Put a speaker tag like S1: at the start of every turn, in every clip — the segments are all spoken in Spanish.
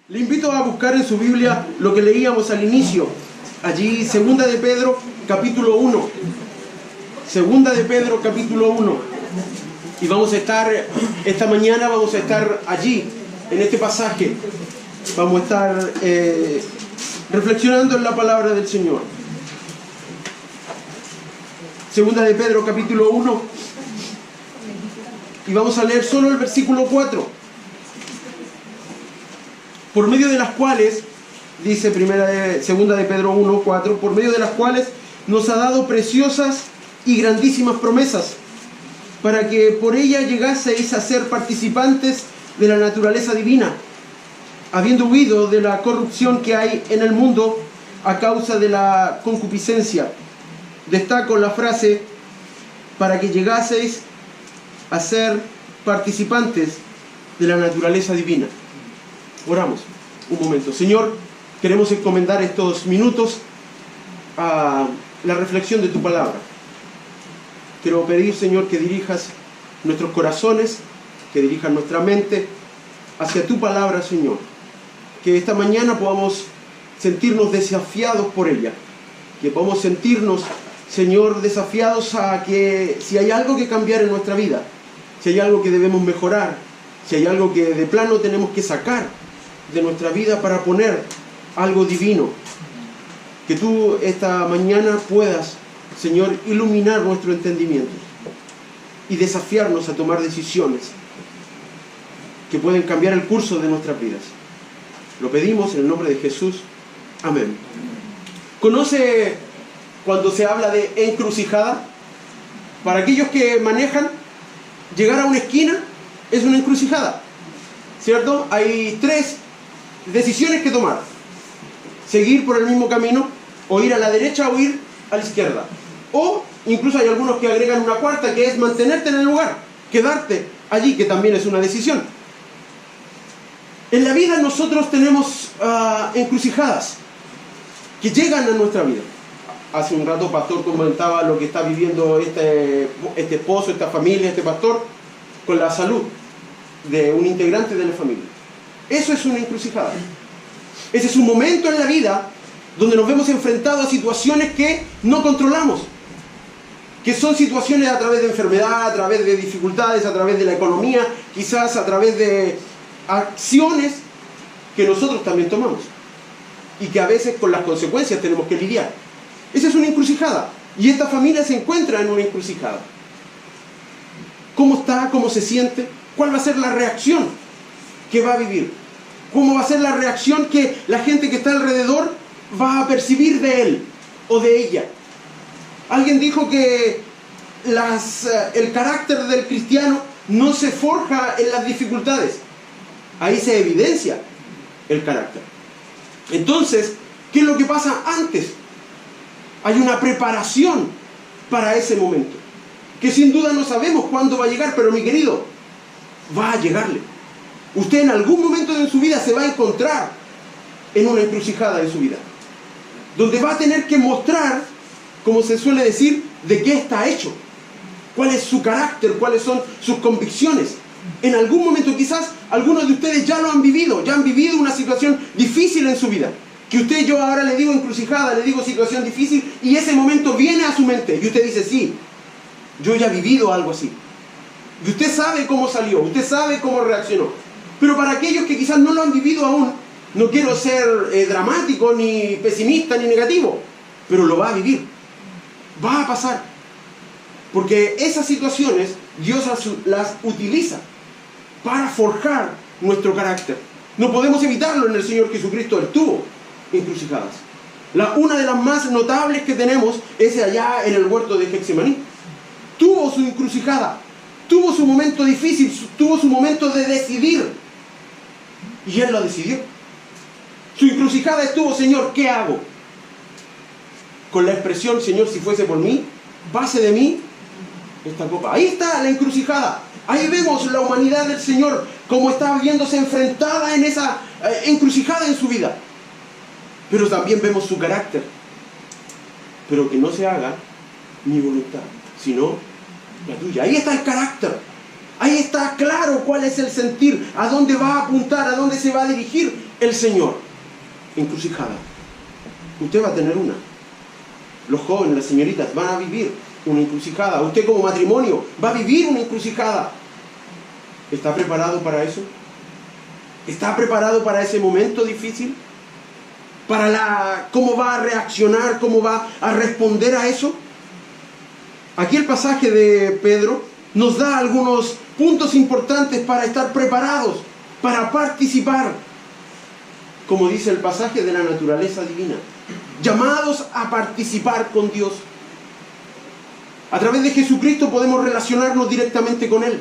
S1: Le invito a buscar en su Biblia lo que leíamos al inicio. Allí, Segunda de Pedro, capítulo 1. Segunda de Pedro, capítulo 1. Y vamos a estar, esta mañana vamos a estar allí, en este pasaje. Vamos a estar reflexionando en la palabra del Señor. Segunda de Pedro, capítulo 1. Y vamos a leer solo el versículo 4. Por medio de las cuales, dice segunda de Pedro 1, 4, por medio de las cuales nos ha dado preciosas y grandísimas promesas, para que por ella llegaseis a ser participantes de la naturaleza divina, habiendo huido de la corrupción que hay en el mundo a causa de la concupiscencia. Destaco la frase, para que llegaseis a ser participantes de la naturaleza divina. Oramos un momento. Señor, queremos encomendar estos minutos a la reflexión de tu palabra. Quiero pedir, Señor, que dirijas nuestros corazones, que dirijas nuestra mente hacia tu palabra, Señor. Que esta mañana podamos sentirnos desafiados por ella. Que podamos sentirnos, Señor, desafiados a que si hay algo que cambiar en nuestra vida, si hay algo que debemos mejorar, si hay algo que de plano tenemos que sacar de nuestra vida para poner algo divino, que tú esta mañana puedas, Señor, iluminar nuestro entendimiento y desafiarnos a tomar decisiones que pueden cambiar el curso de nuestras vidas. Lo pedimos en el nombre de Jesús. Amén. ¿Conoce cuando se habla de encrucijada? Para aquellos que manejan, llegar a una esquina es una encrucijada, ¿cierto? Hay tres decisiones que tomar: seguir por el mismo camino, o ir a la derecha o ir a la izquierda, o incluso hay algunos que agregan una cuarta, que es mantenerte en el lugar, quedarte allí, que también es una decisión. En la vida nosotros tenemos encrucijadas que llegan a nuestra vida. Hace un rato pastor comentaba lo que está viviendo este esposo, esta familia, este pastor, con la salud de un integrante de la familia. Eso es una encrucijada. Ese es un momento en la vida donde nos vemos enfrentados a situaciones que no controlamos, que son situaciones a través de enfermedad, a través de dificultades, a través de la economía, quizás a través de acciones que nosotros también tomamos y que a veces con las consecuencias tenemos que lidiar. Esa es una encrucijada, y esta familia se encuentra en una encrucijada. ¿Cómo está? ¿Cómo se siente? ¿Cuál va a ser la reacción que va a vivir? ¿Cómo va a ser la reacción que la gente que está alrededor va a percibir de él o de ella? Alguien dijo que el carácter del cristiano no se forja en las dificultades. Ahí se evidencia el carácter. Entonces, ¿qué es lo que pasa antes? Hay una preparación para ese momento, que sin duda no sabemos cuándo va a llegar, pero mi querido, va a llegarle. Usted en algún momento de su vida se va a encontrar en una encrucijada de su vida, donde va a tener que mostrar, como se suele decir, de qué está hecho, cuál es su carácter, cuáles son sus convicciones. En algún momento, quizás algunos de ustedes ya lo han vivido, ya han vivido una situación difícil en su vida, que usted, yo ahora le digo encrucijada, le digo situación difícil, y ese momento viene a su mente, y usted dice, sí, yo ya he vivido algo así. Y usted sabe cómo salió, usted sabe cómo reaccionó. Pero para aquellos que quizás no lo han vivido aún, no quiero ser dramático, ni pesimista, ni negativo, pero lo va a vivir. Va a pasar. Porque esas situaciones Dios las utiliza para forjar nuestro carácter. No podemos evitarlo. En el Señor Jesucristo Él tuvo encrucijadas. Una de las más notables que tenemos es allá en el huerto de Getsemaní. Tuvo su encrucijada, tuvo su momento difícil, tuvo su momento de decidir, y Él lo decidió. Su encrucijada estuvo: Señor, ¿qué hago? Con la expresión: Señor, si fuese por mí, pase de mí esta copa. Ahí está la encrucijada. Ahí vemos la humanidad del Señor como está viéndose enfrentada en esa encrucijada en su vida. Pero también vemos su carácter. Pero que no se haga mi voluntad, sino la tuya. Ahí está el carácter. Ahí está claro cuál es el sentir, a dónde va a apuntar, a dónde se va a dirigir el Señor, encrucijada. Usted va a tener una. Los jóvenes, las señoritas van a vivir una encrucijada. Usted como matrimonio va a vivir una encrucijada. ¿Está preparado para eso? ¿Está preparado para ese momento difícil? ¿Cómo va a reaccionar? ¿Cómo va a responder a eso? Aquí el pasaje de Pedro nos da algunos puntos importantes para estar preparados, para participar, como dice el pasaje, de la naturaleza divina. Llamados a participar con Dios. A través de Jesucristo podemos relacionarnos directamente con Él.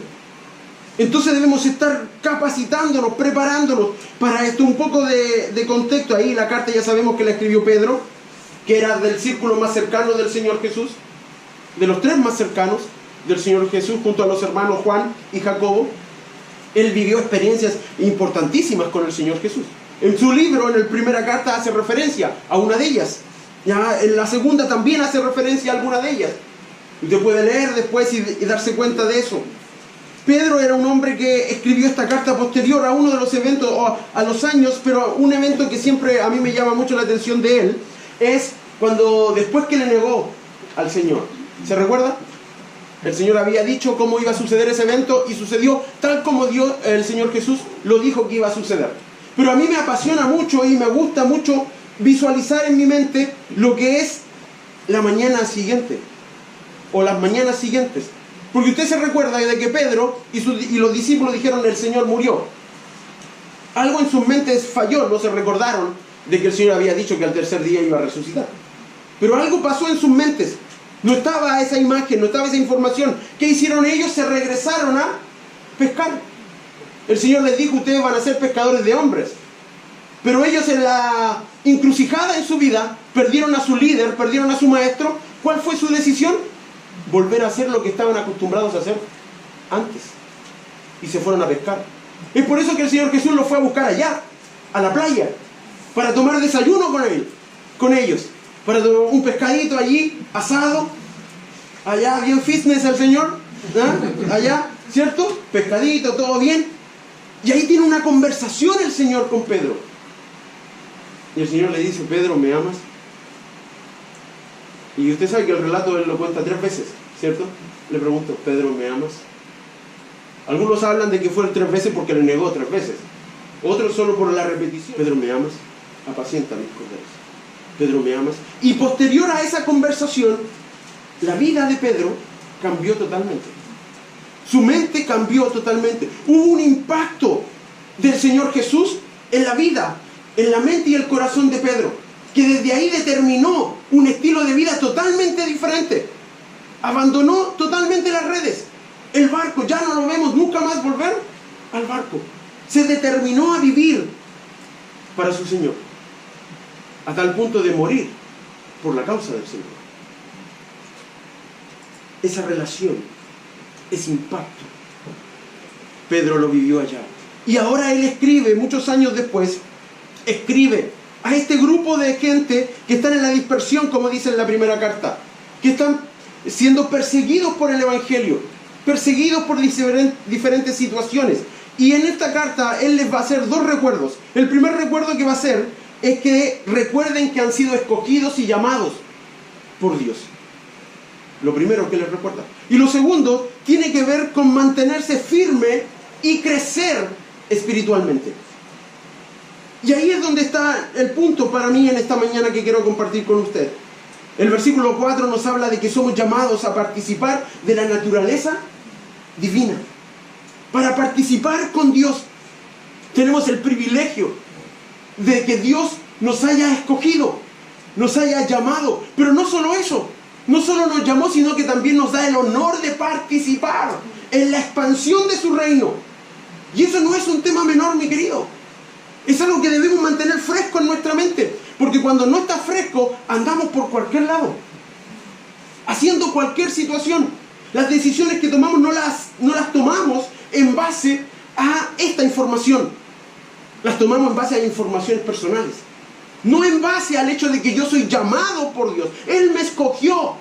S1: Entonces debemos estar capacitándonos, preparándonos para esto. Un poco de contexto. Ahí la carta ya sabemos que la escribió Pedro, que era del círculo más cercano del Señor Jesús, de los tres más cercanos del Señor Jesús, junto a los hermanos Juan y Jacobo. Él vivió experiencias importantísimas con el Señor Jesús. En su libro, en la primera carta, hace referencia a una de ellas. Ya en la segunda también hace referencia a alguna de ellas. Usted puede leer después y darse cuenta de eso. Pedro era un hombre que escribió esta carta posterior a uno de los eventos, o a los años, pero un evento que siempre a mí me llama mucho la atención de él, es cuando después que le negó al Señor. ¿Se recuerda? El Señor había dicho cómo iba a suceder ese evento y sucedió tal como el Señor Jesús lo dijo que iba a suceder. Pero a mí me apasiona mucho y me gusta mucho visualizar en mi mente lo que es la mañana siguiente o las mañanas siguientes. Porque usted se recuerda de que Pedro y los discípulos dijeron: el Señor murió. Algo en sus mentes falló, no se recordaron de que el Señor había dicho que al tercer día iba a resucitar. Pero algo pasó en sus mentes. No estaba esa imagen, no estaba esa información. ¿Qué hicieron ellos? Se regresaron a pescar. El Señor les dijo: ustedes van a ser pescadores de hombres. Pero ellos, en la encrucijada en su vida, perdieron a su líder, perdieron a su maestro. ¿Cuál fue su decisión? Volver a hacer lo que estaban acostumbrados a hacer antes. Y se fueron a pescar. Es por eso que el Señor Jesús los fue a buscar allá, a la playa, para tomar desayuno con ellos. Para tomar un pescadito allí, asado. Allá bien fitness el Señor, ¿eh? Allá, ¿cierto? Pescadito, todo bien. Y ahí tiene una conversación el Señor con Pedro. Y el Señor le dice: Pedro, ¿me amas? Y usted sabe que el relato él lo cuenta 3 veces, ¿cierto? Le pregunto: Pedro, ¿me amas? Algunos hablan de que fueron 3 veces porque le negó 3 veces. Otros solo por la repetición. Pedro, ¿me amas? Apacienta mis corderos. Pedro, ¿me amas? Y posterior a esa conversación, la vida de Pedro cambió totalmente. Su mente cambió totalmente. Hubo un impacto del Señor Jesús en la vida, en la mente y el corazón de Pedro, que desde ahí determinó un estilo de vida totalmente diferente. Abandonó totalmente las redes. El barco, ya no lo vemos nunca más volver al barco. Se determinó a vivir para su Señor, a tal punto de morir por la causa del Señor. Esa relación, ese impacto, Pedro lo vivió allá. Y ahora él escribe, muchos años después, escribe a este grupo de gente que están en la dispersión, como dice en la primera carta, que están siendo perseguidos por el Evangelio, perseguidos por diferentes situaciones. Y en esta carta él les va a hacer 2 recuerdos. El primer recuerdo que va a hacer es que recuerden que han sido escogidos y llamados por Dios. Lo primero que les recuerda. Y lo segundo tiene que ver con mantenerse firme y crecer espiritualmente. Y ahí es donde está el punto para mí en esta mañana que quiero compartir con usted. El versículo 4 nos habla de que somos llamados a participar de la naturaleza divina. Para participar con Dios tenemos el privilegio de que Dios nos haya escogido, nos haya llamado. Pero no solo eso, no solo nos llamó, sino que también nos da el honor de participar en la expansión de su reino. Y eso no es un tema menor, mi querido. Es algo que debemos mantener fresco en nuestra mente, porque cuando no está fresco, andamos por cualquier lado, haciendo cualquier situación. Las decisiones que tomamos no las tomamos en base a esta información. Las tomamos en base a informaciones personales. No en base al hecho de que yo soy llamado por Dios. Él me escogió.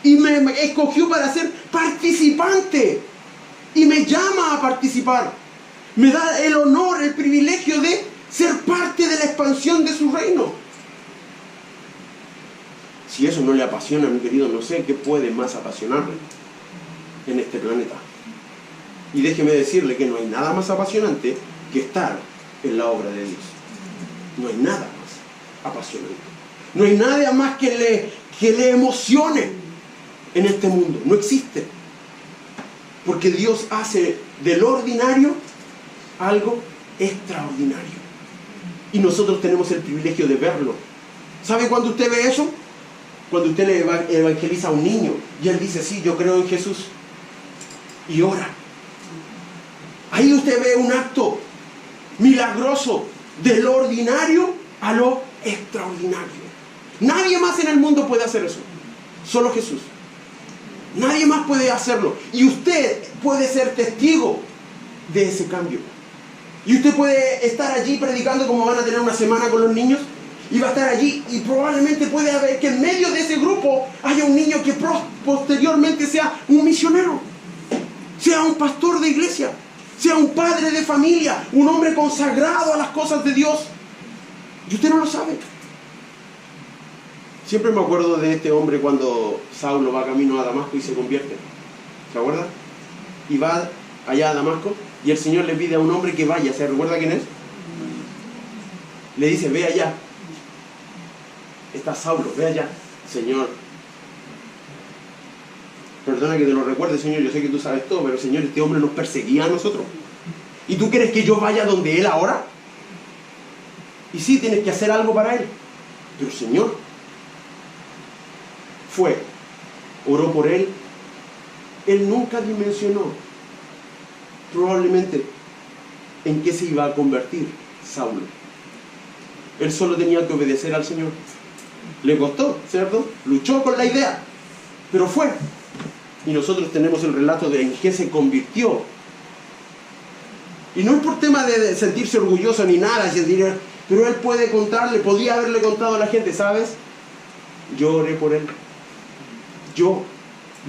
S1: Y me escogió para ser participante. Y me llama a participar. Me da el honor, el privilegio de ser parte de la expansión de su reino. Si eso no le apasiona, mi querido, no sé qué puede más apasionarle en este planeta. Y déjeme decirle que no hay nada más apasionante que estar en la obra de Dios. No hay nada más apasionante. No hay nada más que le emocione en este mundo. No existe. Porque Dios hace del ordinario algo extraordinario. Y nosotros tenemos el privilegio de verlo. ¿Sabe cuándo usted ve eso? Cuando usted le evangeliza a un niño y él dice, sí, yo creo en Jesús. Y ora. Ahí usted ve un acto milagroso del ordinario a lo extraordinario. Nadie más en el mundo puede hacer eso. Solo Jesús. Nadie más puede hacerlo. Y usted puede ser testigo de ese cambio. Y usted puede estar allí predicando como van a tener una semana con los niños. Y va a estar allí y probablemente puede haber que en medio de ese grupo haya un niño que posteriormente sea un misionero. Sea un pastor de iglesia. Sea un padre de familia. Un hombre consagrado a las cosas de Dios. Y usted no lo sabe. Siempre me acuerdo de este hombre cuando Saulo va camino a Damasco y se convierte. ¿Se acuerda? Y va allá a Damasco y el Señor le pide a un hombre que vaya. ¿Se recuerda quién es? Le dice, ve allá. Está Saulo, ve allá. Señor, perdona que te lo recuerde, Señor, yo sé que tú sabes todo, pero Señor, este hombre nos perseguía a nosotros. ¿Y tú quieres que yo vaya donde él ahora? Y sí, tienes que hacer algo para él. Pero Señor, fue, oró por él. Él nunca dimensionó probablemente en qué se iba a convertir Saulo. Él solo tenía que obedecer al Señor. Le costó, ¿cierto? Luchó con la idea, pero fue. Y nosotros tenemos el relato de en qué se convirtió. Y no es por tema de sentirse orgulloso ni nada, pero él puede contarle, podía haberle contado a la gente, ¿sabes? Yo oré por él.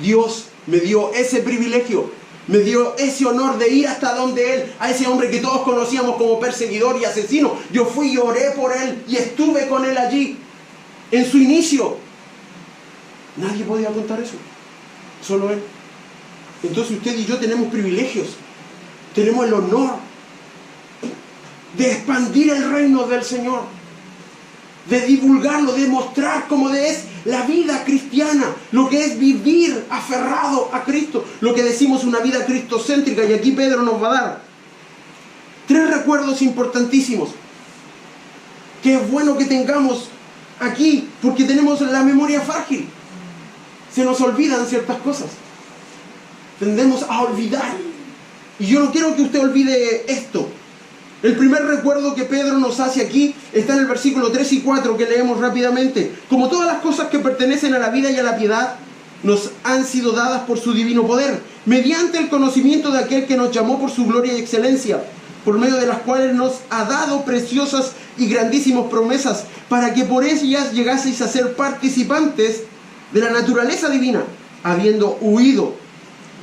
S1: Dios me dio ese privilegio, me dio ese honor de ir hasta donde él, a ese hombre que todos conocíamos como perseguidor y asesino. Yo fui y oré por él y estuve con él allí, en su inicio. Nadie podía contar eso, solo él. Entonces usted y yo tenemos privilegios, tenemos el honor de expandir el reino del Señor, de divulgarlo, de mostrar cómo es la vida cristiana, lo que es vivir aferrado a Cristo, lo que decimos una vida cristocéntrica. Y aquí Pedro nos va a dar 3 recuerdos importantísimos que es bueno que tengamos aquí, porque tenemos la memoria frágil, se nos olvidan ciertas cosas, tendemos a olvidar, y yo no quiero que usted olvide esto. El primer recuerdo que Pedro nos hace aquí está en el versículo 3 y 4 que leemos rápidamente. Como todas las cosas que pertenecen a la vida y a la piedad nos han sido dadas por su divino poder, mediante el conocimiento de aquel que nos llamó por su gloria y excelencia, por medio de las cuales nos ha dado preciosas y grandísimas promesas, para que por ellas llegaseis a ser participantes de la naturaleza divina, habiendo huido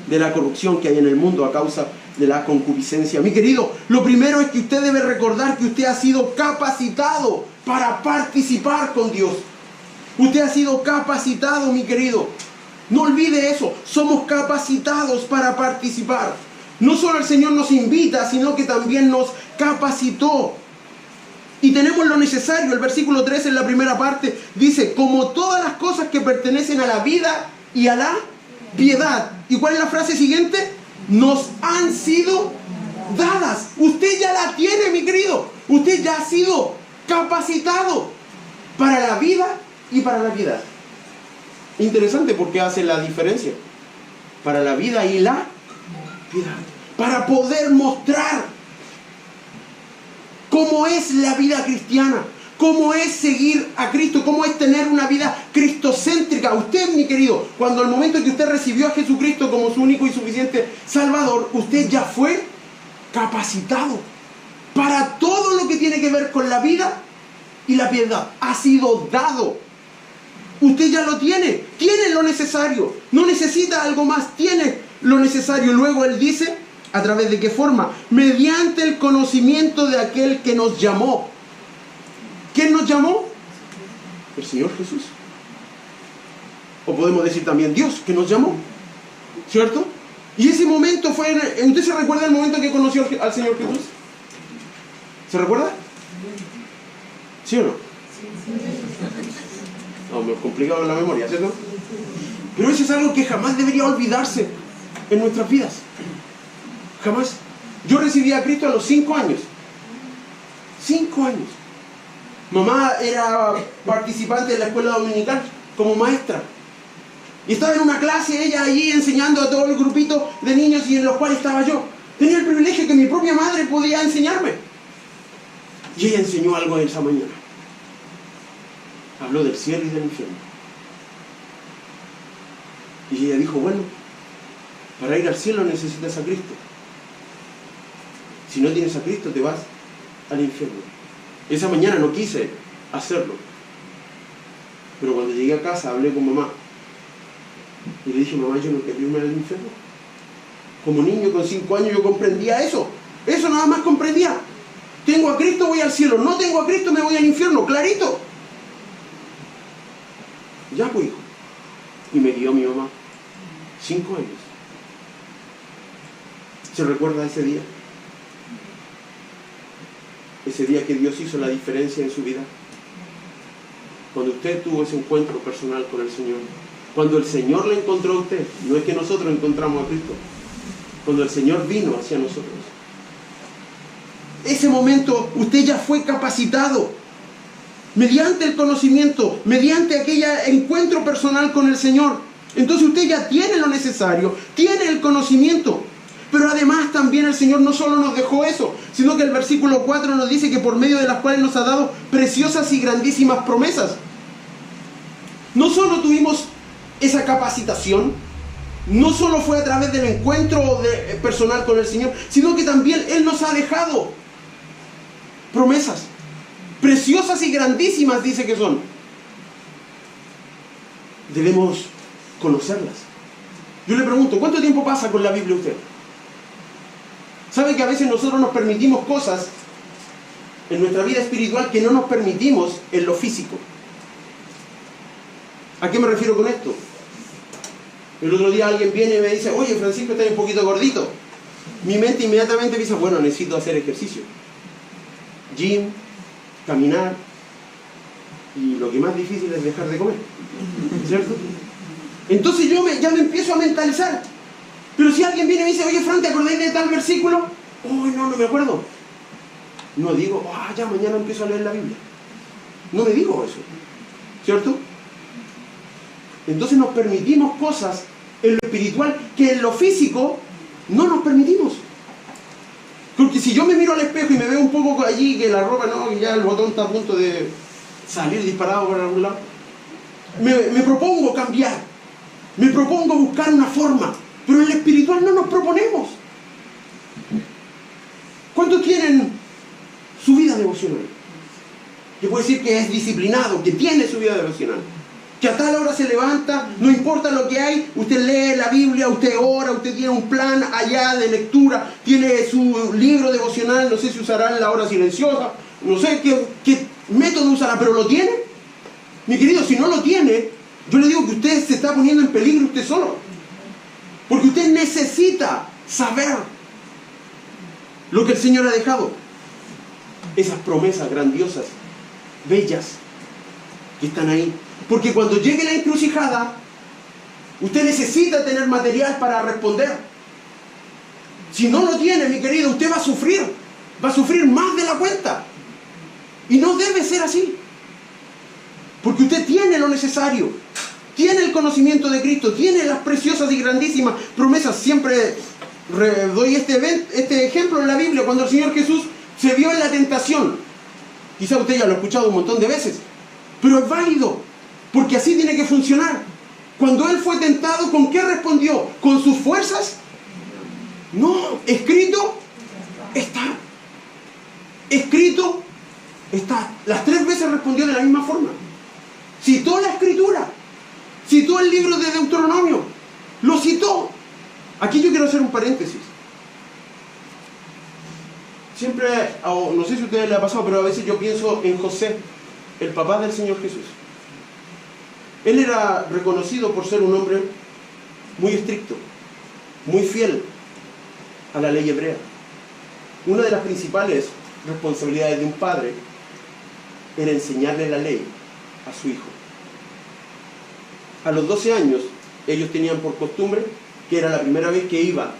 S1: de la corrupción que hay en el mundo a causa de la concupiscencia. Mi querido, lo primero es que usted debe recordar que usted ha sido capacitado para participar con Dios. Usted ha sido capacitado, mi querido. No olvide eso. Somos capacitados para participar. No solo el Señor nos invita, sino que también nos capacitó. Y tenemos lo necesario. El versículo 3 en la primera parte dice, como todas las cosas que pertenecen a la vida y a la piedad. ¿Y cuál es la frase siguiente? Nos han sido dadas. Usted ya la tiene, mi querido. Usted ya ha sido capacitado para la vida y para la piedad. Interesante porque hace la diferencia. Para la vida y la piedad. Para poder mostrar cómo es la vida cristiana, cómo es seguir a Cristo, cómo es tener una vida cristocéntrica. Usted, mi querido, cuando al momento en que usted recibió a Jesucristo como su único y suficiente Salvador, usted ya fue capacitado para todo lo que tiene que ver con la vida y la piedad. Ha sido dado. Usted ya lo tiene. Tiene lo necesario. No necesita algo más. Tiene lo necesario. Luego él dice, ¿A través de qué forma? Mediante el conocimiento de aquel que nos llamó. ¿Quién nos llamó? El Señor Jesús. O podemos decir también Dios, que nos llamó. ¿Cierto? Y ese momento fue... ¿Usted se recuerda el momento que conoció al Señor Jesús? ¿Se recuerda? ¿Sí o no? No, me he complicado la memoria, ¿cierto? Pero eso es algo que jamás debería olvidarse en nuestras vidas. Jamás. Yo recibí a Cristo a los 5 años. 5 años. Mamá era participante de la escuela dominical como maestra. Y estaba en una clase, ella allí enseñando a todo el grupito de niños y en los cuales estaba yo. Tenía el privilegio que mi propia madre podía enseñarme. Y ella enseñó algo esa mañana. Habló del cielo y del infierno. Y ella dijo, bueno, para ir al cielo necesitas a Cristo. Si no tienes a Cristo te vas al infierno. Esa mañana no quise hacerlo. Pero cuando llegué a casa hablé con mamá. Y le dije, mamá, yo no quiero irme al infierno. Como niño con 5 años yo comprendía eso. Eso nada más comprendía. Tengo a Cristo, voy al cielo. No tengo a Cristo, me voy al infierno. Clarito. Ya pues, hijo. Y me guió mi mamá. 5 años. ¿Se recuerda ese día? Ese día que Dios hizo la diferencia en su vida. Cuando usted tuvo ese encuentro personal con el Señor. Cuando el Señor le encontró a usted. No es que nosotros encontramos a Cristo. Cuando el Señor vino hacia nosotros. Ese momento usted ya fue capacitado. Mediante el conocimiento. Mediante aquel encuentro personal con el Señor. Entonces usted ya tiene lo necesario. Tiene el conocimiento. Pero además también el Señor no solo nos dejó eso, sino que el versículo 4 nos dice que por medio de las cuales nos ha dado preciosas y grandísimas promesas. No solo tuvimos esa capacitación, no solo fue a través del encuentro personal con el Señor, sino que también Él nos ha dejado promesas. Preciosas y grandísimas dice que son. Debemos conocerlas. Yo le pregunto, ¿cuánto tiempo pasa con la Biblia usted? ¿Sabe que a veces nosotros nos permitimos cosas en nuestra vida espiritual que no nos permitimos en lo físico? ¿A qué me refiero con esto? El otro día alguien viene y me dice, oye Francisco, estás un poquito gordito. Mi mente inmediatamente dice, bueno, necesito hacer ejercicio. Gym, caminar. Y lo que más difícil es dejar de comer. ¿Cierto? Entonces yo ya me empiezo a mentalizar. Pero si alguien viene y me dice, oye Fran, ¿te acordáis de tal versículo? Oh, no me acuerdo. No digo, ya mañana empiezo a leer la Biblia. No me digo eso. ¿Cierto? Entonces nos permitimos cosas en lo espiritual que en lo físico no nos permitimos. Porque si yo me miro al espejo y me veo un poco allí, que la ropa, no, que ya el botón está a punto de salir disparado por algún lado, me propongo cambiar. Me propongo buscar una forma. Pero en el espiritual no nos proponemos. ¿Cuántos tienen su vida devocional? Que puede decir que es disciplinado, que tiene su vida devocional. Que a tal hora se levanta, no importa lo que hay, usted lee la Biblia, usted ora, usted tiene un plan allá de lectura, tiene su libro devocional, no sé si usará la hora silenciosa, no sé qué método usará, pero lo tiene. Mi querido, si no lo tiene, yo le digo que usted se está poniendo en peligro usted solo. Porque usted necesita saber lo que el Señor ha dejado. Esas promesas grandiosas, bellas, que están ahí. Porque cuando llegue la encrucijada, usted necesita tener material para responder. Si no lo tiene, mi querido, usted va a sufrir más de la cuenta. Y no debe ser así. Porque usted tiene lo necesario. Tiene el conocimiento de Cristo, tiene las preciosas y grandísimas promesas. Siempre doy este ejemplo en la Biblia, cuando el Señor Jesús se vio en la tentación. Quizá usted ya lo ha escuchado un montón de veces, pero es válido, porque así tiene que funcionar. Cuando Él fue tentado, ¿con qué respondió? ¿Con sus fuerzas? No, escrito está. Escrito está. Las 3 veces respondió de la misma forma. Citó la Escritura. Citó el libro de Deuteronomio. Lo citó. Aquí yo quiero hacer un paréntesis. Siempre, no sé si a ustedes les ha pasado, pero a veces yo pienso en José, el papá del Señor Jesús. Él era reconocido por ser un hombre muy estricto, muy fiel a la ley hebrea. Una de las principales responsabilidades de un padre era enseñarle la ley a su hijo. A los 12 años, ellos tenían por costumbre que era la primera vez que iba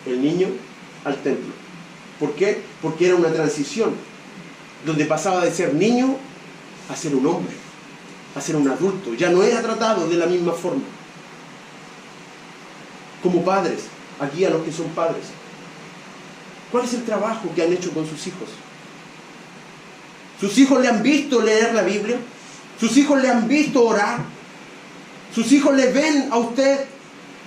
S1: el niño al templo. ¿Por qué? Porque era una transición, donde pasaba de ser niño a ser un hombre, a ser un adulto. Ya no era tratado de la misma forma. Como padres, aquí a los que son padres, ¿cuál es el trabajo que han hecho con sus hijos? ¿Sus hijos le han visto leer la Biblia? ¿Sus hijos le han visto orar? ¿Sus hijos le ven a usted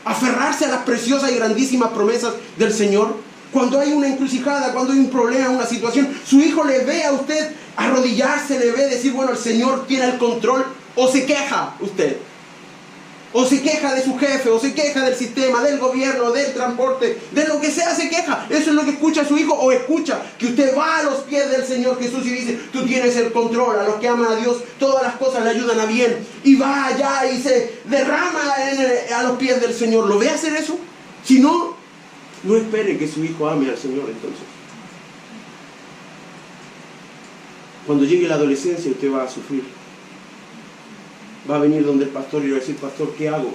S1: aferrarse a las preciosas y grandísimas promesas del Señor? Cuando hay una encrucijada, cuando hay un problema, una situación, su hijo le ve a usted arrodillarse, le ve decir, bueno, el Señor tiene el control, o se queja usted, o se queja de su jefe, o se queja del sistema, del gobierno, del transporte, de lo que sea se queja. Eso es lo que escucha su hijo, o escucha que usted va a los pies del Señor Jesús y dice, tú tienes el control. A los que aman a Dios, todas las cosas le ayudan a bien, y va allá y se derrama a los pies del Señor. ¿Lo ve hacer eso? Si no, no espere que su hijo ame al Señor entonces. Cuando llegue la adolescencia usted va a sufrir. Va a venir donde el pastor y le va a decir, pastor, ¿qué hago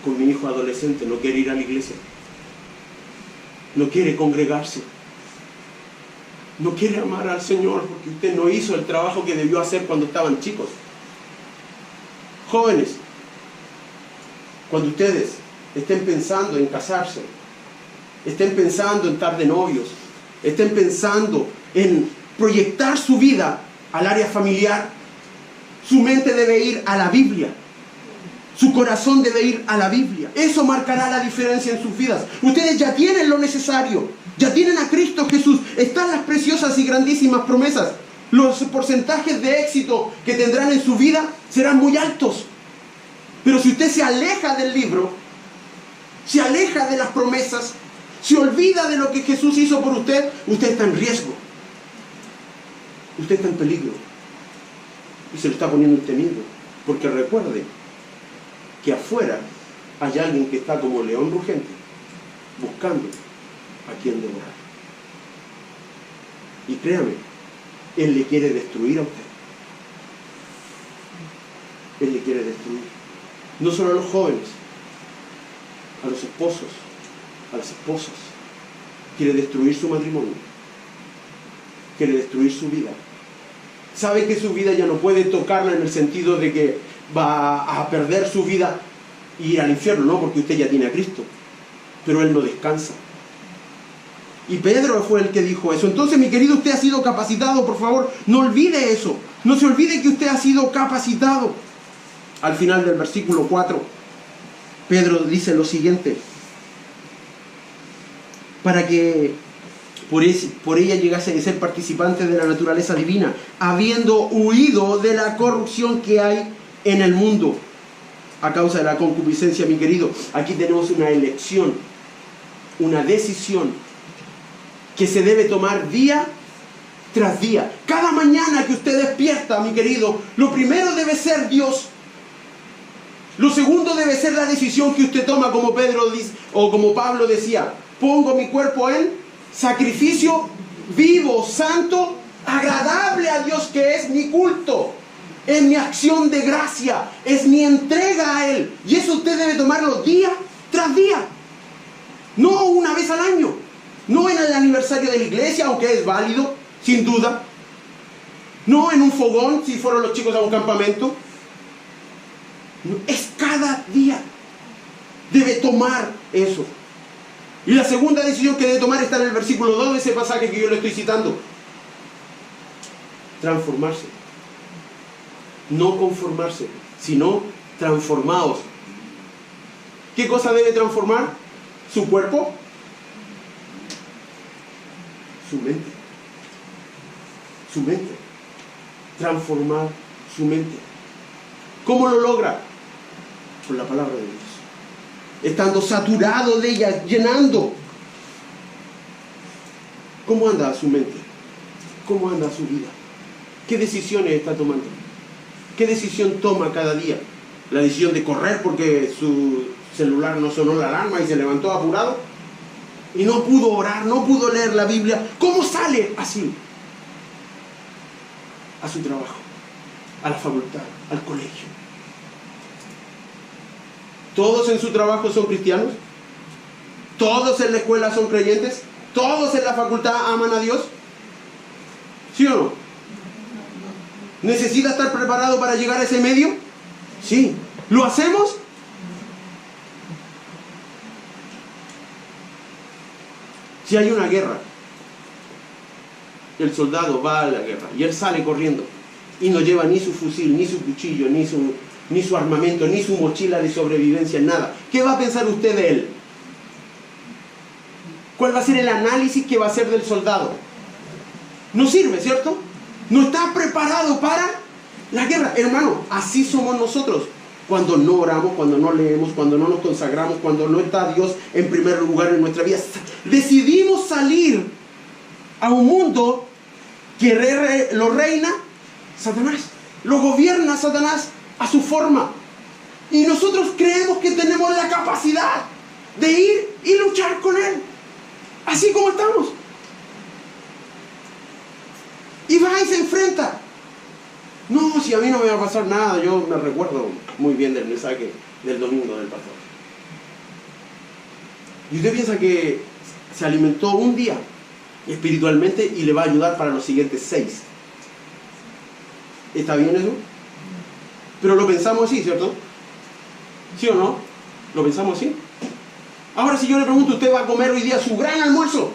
S1: con mi hijo adolescente? No quiere ir a la iglesia. No quiere congregarse. No quiere amar al Señor porque usted no hizo el trabajo que debió hacer cuando estaban chicos. Jóvenes, cuando ustedes estén pensando en casarse, estén pensando en estar de novios, estén pensando en proyectar su vida al área familiar, su mente debe ir a la Biblia. Su corazón debe ir a la Biblia. Eso marcará la diferencia en sus vidas. Ustedes ya tienen lo necesario. Ya tienen a Cristo Jesús. Están las preciosas y grandísimas promesas. Los porcentajes de éxito que tendrán en su vida serán muy altos. Pero si usted se aleja del libro, se aleja de las promesas, se olvida de lo que Jesús hizo por usted, usted está en riesgo. Usted está en peligro. Y se lo está poniendo usted mismo. Porque recuerde que afuera hay alguien que está como león rugiente, buscando a quien devorar. Y créame, Él le quiere destruir a usted. Él le quiere destruir. No solo a los jóvenes, a los esposos, a las esposas. Quiere destruir su matrimonio. Quiere destruir su vida. Sabe que su vida ya no puede tocarla en el sentido de que va a perder su vida y ir al infierno, no, porque usted ya tiene a Cristo. Pero Él no descansa. Y Pedro fue el que dijo eso. Entonces, mi querido, usted ha sido capacitado, por favor, no olvide eso. No se olvide que usted ha sido capacitado. Al final del versículo 4, Pedro dice lo siguiente: para que por ella llegase a ser participante de la naturaleza divina, habiendo huido de la corrupción que hay en el mundo a causa de la concupiscencia. Mi querido, aquí tenemos una elección, una decisión que se debe tomar día tras día. Cada mañana que usted despierta, mi querido, lo primero debe ser Dios. Lo segundo debe ser la decisión que usted toma, como Pedro dice, o como Pablo decía: pongo mi cuerpo en sacrificio vivo, santo, agradable a Dios, que es mi culto, es mi acción de gracia, es mi entrega a Él. Y eso usted debe tomarlo día tras día, no una vez al año, no en el aniversario de la iglesia, aunque es válido, sin duda, no en un fogón, si fueron los chicos a un campamento. No, es cada día. Debe tomar eso. Y la segunda decisión que debe tomar está en el versículo 2 de ese pasaje que yo le estoy citando: transformarse. No conformarse, sino transformados. ¿Qué cosa debe transformar? ¿Su cuerpo? Su mente. Su mente. Transformar su mente. ¿Cómo lo logra? Con la palabra de Dios. Estando saturado de ella, llenando. ¿Cómo anda su mente? ¿Cómo anda su vida? ¿Qué decisiones está tomando? ¿Qué decisión toma cada día? ¿La decisión de correr porque su celular no sonó la alarma y se levantó apurado? Y no pudo orar, no pudo leer la Biblia. ¿Cómo sale así? A su trabajo, a la facultad, al colegio. ¿Todos en su trabajo son cristianos? ¿Todos en la escuela son creyentes? ¿Todos en la facultad aman a Dios? ¿Sí o no? ¿Necesita estar preparado para llegar a ese medio? Sí. ¿Lo hacemos? Si hay una guerra, el soldado va a la guerra y él sale corriendo y no lleva ni su fusil, ni su cuchillo, ni su armamento, ni su mochila de sobrevivencia, nada. ¿Qué va a pensar usted de él? ¿Cuál va a ser el análisis que va a hacer del soldado? No sirve, ¿cierto? No está preparado para la guerra. Hermano, así somos nosotros. Cuando no oramos, cuando no leemos, cuando no nos consagramos, cuando no está Dios en primer lugar en nuestra vida. Decidimos salir a un mundo que lo reina Satanás. Lo gobierna Satanás a su forma. Y nosotros creemos que tenemos la capacidad de ir y luchar con él. Así como estamos. Y va y se enfrenta. No, si a mí no me va a pasar nada. Yo me recuerdo muy bien del mensaje del domingo del pastor. Y usted piensa que se alimentó un día espiritualmente y le va a ayudar para los siguientes 6. ¿Está bien eso? Pero lo pensamos así, ¿cierto? ¿Sí o no? ¿Lo pensamos así? Ahora si yo le pregunto, ¿usted va a comer hoy día su gran almuerzo?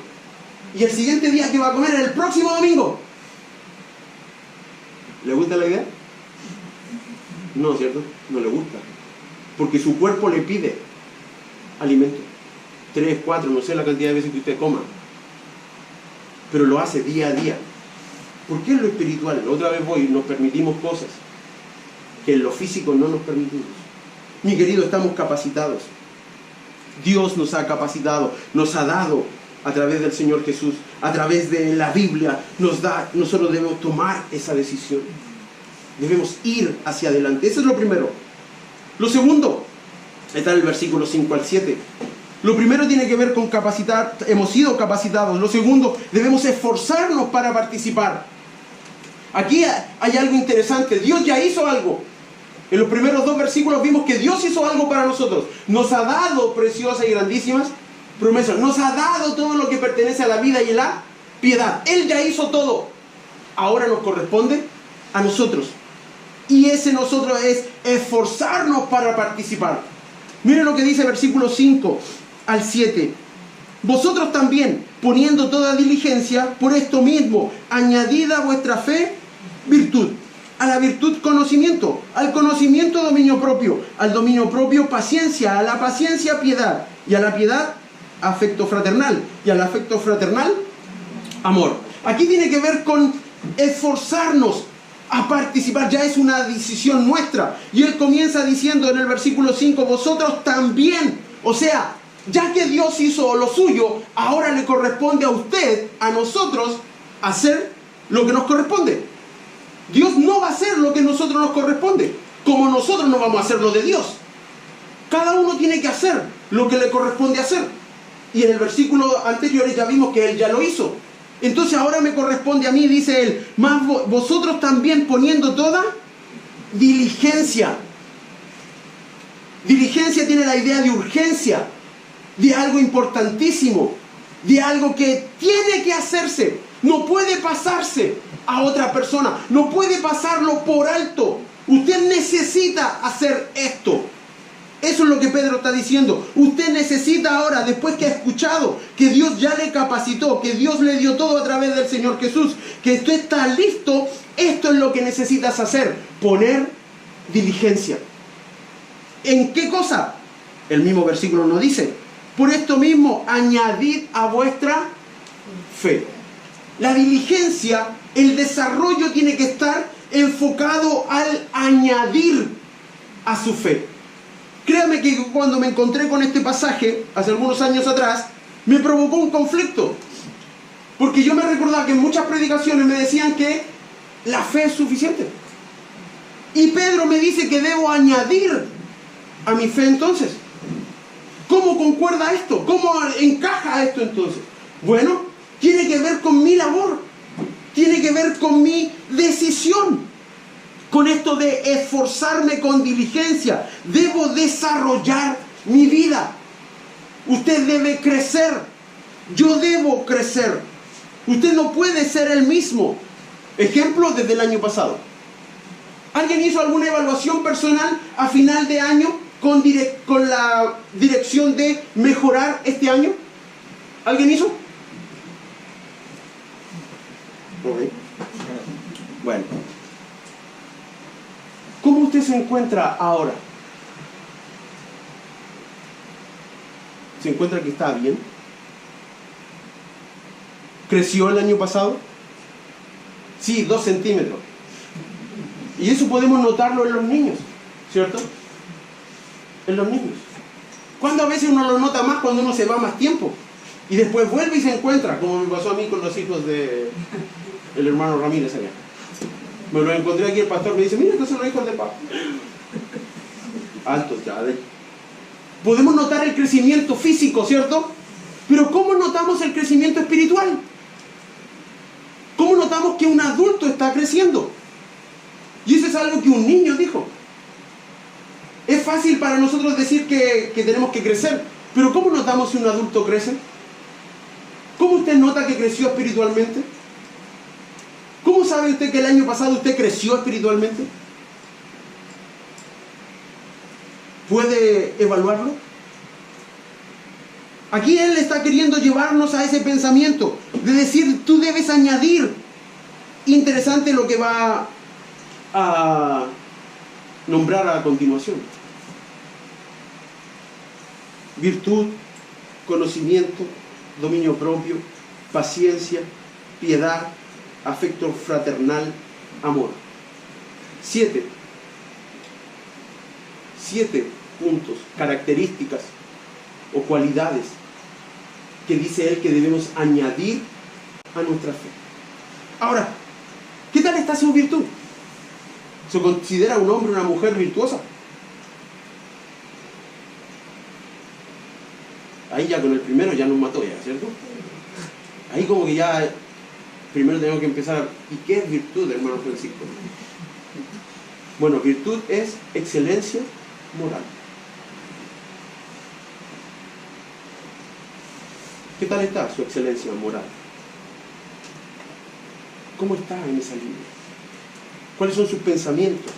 S1: ¿Y el siguiente día que va a comer es el próximo domingo? ¿Le gusta la idea? No, ¿cierto? No le gusta. Porque su cuerpo le pide alimento. 3, 4, no sé la cantidad de veces que usted coma. Pero lo hace día a día. ¿Por qué en lo espiritual? Otra vez nos permitimos cosas que en lo físico no nos permitimos. Mi querido, estamos capacitados. Dios nos ha capacitado, nos ha dado a través del Señor Jesús, a través de la Biblia, nosotros debemos tomar esa decisión. Debemos ir hacia adelante. Eso es lo primero. Lo segundo, está en el versículo 5 al 7. Lo primero tiene que ver con capacitar, hemos sido capacitados. Lo segundo, debemos esforzarnos para participar. Aquí hay algo interesante. Dios ya hizo algo. En los primeros 2 versículos vimos que Dios hizo algo para nosotros. Nos ha dado preciosas y grandísimas promesas. Nos ha dado todo lo que pertenece a la vida y a la piedad. Él ya hizo todo. Ahora nos corresponde a nosotros. Y ese nosotros es esforzarnos para participar. Miren lo que dice versículos 5 al 7. Vosotros también, poniendo toda diligencia, por esto mismo, añadid a vuestra fe virtud. A la virtud conocimiento, al conocimiento dominio propio, al dominio propio paciencia, a la paciencia piedad, y a la piedad afecto fraternal, y al afecto fraternal amor. Aquí tiene que ver con esforzarnos a participar, ya es una decisión nuestra. Y él comienza diciendo en el versículo 5, vosotros también, o sea, ya que Dios hizo lo suyo, ahora le corresponde a usted, a nosotros, hacer lo que nos corresponde. Dios no va a hacer lo que a nosotros nos corresponde, como nosotros no vamos a hacer lo de Dios. Cada uno tiene que hacer lo que le corresponde hacer. Y en el versículo anterior ya vimos que Él ya lo hizo. Entonces ahora me corresponde a mí, dice Él, más vosotros también poniendo toda diligencia. Diligencia tiene la idea de urgencia, de algo importantísimo, de algo que tiene que hacerse. No puede pasarse a otra persona, no puede pasarlo por alto. Usted necesita hacer esto. Eso es lo que Pedro está diciendo. Usted necesita ahora, después que ha escuchado que Dios ya le capacitó, que Dios le dio todo a través del Señor Jesús, que usted está listo, esto es lo que necesitas hacer: poner diligencia. ¿En qué cosa? El mismo versículo nos dice: por esto mismo, añadid a vuestra fe. La diligencia, el desarrollo tiene que estar enfocado al añadir a su fe. Créame que cuando me encontré con este pasaje, hace algunos años atrás, me provocó un conflicto. Porque yo me recordaba que en muchas predicaciones me decían que la fe es suficiente. Y Pedro me dice que debo añadir a mi fe entonces. ¿Cómo concuerda esto? ¿Cómo encaja esto entonces? Bueno, tiene que ver con mi labor. Tiene que ver con mi decisión. Con esto de esforzarme con diligencia. Debo desarrollar mi vida. Usted debe crecer. Yo debo crecer. Usted no puede ser el mismo. Ejemplo desde el año pasado. ¿Alguien hizo alguna evaluación personal a final de año con la dirección de mejorar este año? ¿Alguien hizo? Ok. Bueno. ¿Cómo usted se encuentra ahora? ¿Se encuentra que está bien? ¿Creció el año pasado? Sí, 2 centímetros. Y eso podemos notarlo en los niños, ¿cierto? En los niños. Cuando a veces uno lo nota más cuando uno se va más tiempo y después vuelve y se encuentra, como me pasó a mí con los hijos de el hermano Ramírez allá. Me lo encontré aquí, el pastor me dice, mira, estos son los hijos de papá. Altos ya. Podemos notar el crecimiento físico, ¿cierto? Pero ¿cómo notamos el crecimiento espiritual? ¿Cómo notamos que un adulto está creciendo? Y eso es algo que un niño dijo. Es fácil para nosotros decir que tenemos que crecer, pero ¿cómo notamos si un adulto crece? ¿Cómo usted nota que creció espiritualmente? ¿Cómo sabe usted que el año pasado usted creció espiritualmente? ¿Puede evaluarlo? Aquí él está queriendo llevarnos a ese pensamiento de decir, tú debes añadir. Interesante lo que va a nombrar a continuación. Virtud, conocimiento, dominio propio, paciencia, piedad, afecto fraternal, amor. 7 puntos, características o cualidades que dice él que debemos añadir a nuestra fe. Ahora, ¿qué tal está su virtud? ¿Se considera un hombre o una mujer virtuosa? Ahí ya con el primero ya nos mató ya, ¿cierto? Ahí como que ya primero tenemos que empezar. ¿Y qué es virtud, hermano Francisco? Bueno, virtud es excelencia moral. ¿Qué tal está su excelencia moral? ¿Cómo está en esa línea? ¿Cuáles son sus pensamientos?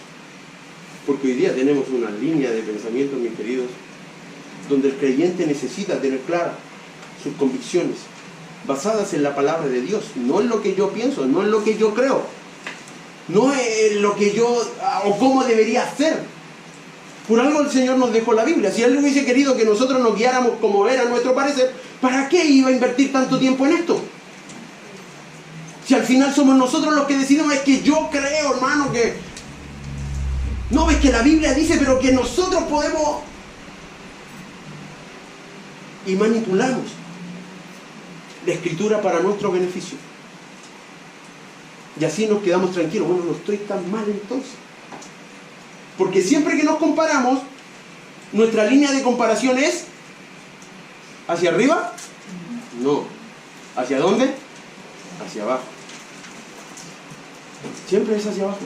S1: Porque hoy día tenemos una línea de pensamientos, mis queridos, donde el creyente necesita tener claras sus convicciones, basadas en la palabra de Dios, no en lo que yo pienso, no en lo que yo creo, no en lo que yo, o cómo debería ser. Por algo el Señor nos dejó la Biblia. Si Él hubiese querido que nosotros nos guiáramos como era nuestro parecer, ¿para qué iba a invertir tanto tiempo en esto? Si al final somos nosotros los que decidimos, es que yo creo, hermano, que... No, es que la Biblia dice, pero que nosotros podemos... Y manipulamos la Escritura para nuestro beneficio. Y así nos quedamos tranquilos. Bueno, no estoy tan mal entonces. Porque siempre que nos comparamos, nuestra línea de comparación es ¿hacia arriba? No. ¿Hacia dónde? Hacia abajo. Siempre es hacia abajo.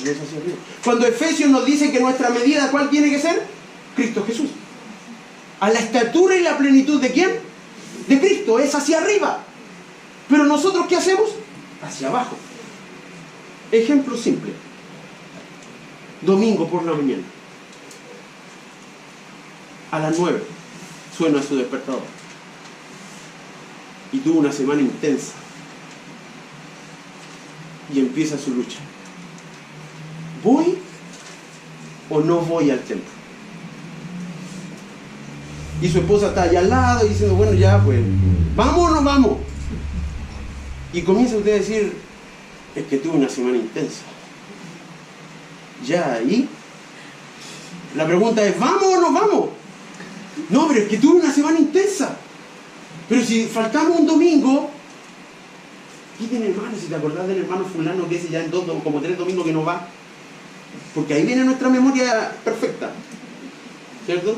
S1: No es hacia arriba. Cuando Efesios nos dice que nuestra medida, ¿cuál tiene que ser? Cristo Jesús. A la estatura y la plenitud ¿de quién? De Cristo. Es hacia arriba. Pero nosotros ¿qué hacemos? Hacia abajo. Ejemplo simple. Domingo por la mañana. A las 9 suena su despertador. Y tuvo una semana intensa. Y empieza su lucha. ¿Voy o no voy al templo? Y su esposa está allá al lado y diciendo, bueno, ya pues, ¿vamos o no vamos? Y comienza usted a decir, es que tuve una semana intensa. Ya ahí, la pregunta es, ¿vamos o no vamos? No, pero es que tuve una semana intensa. Pero si faltamos un domingo, ¿Qué tiene hermano? Si te acordás del hermano fulano que ese ya en como 3 domingos que no va. Porque ahí viene nuestra memoria perfecta. ¿Cierto?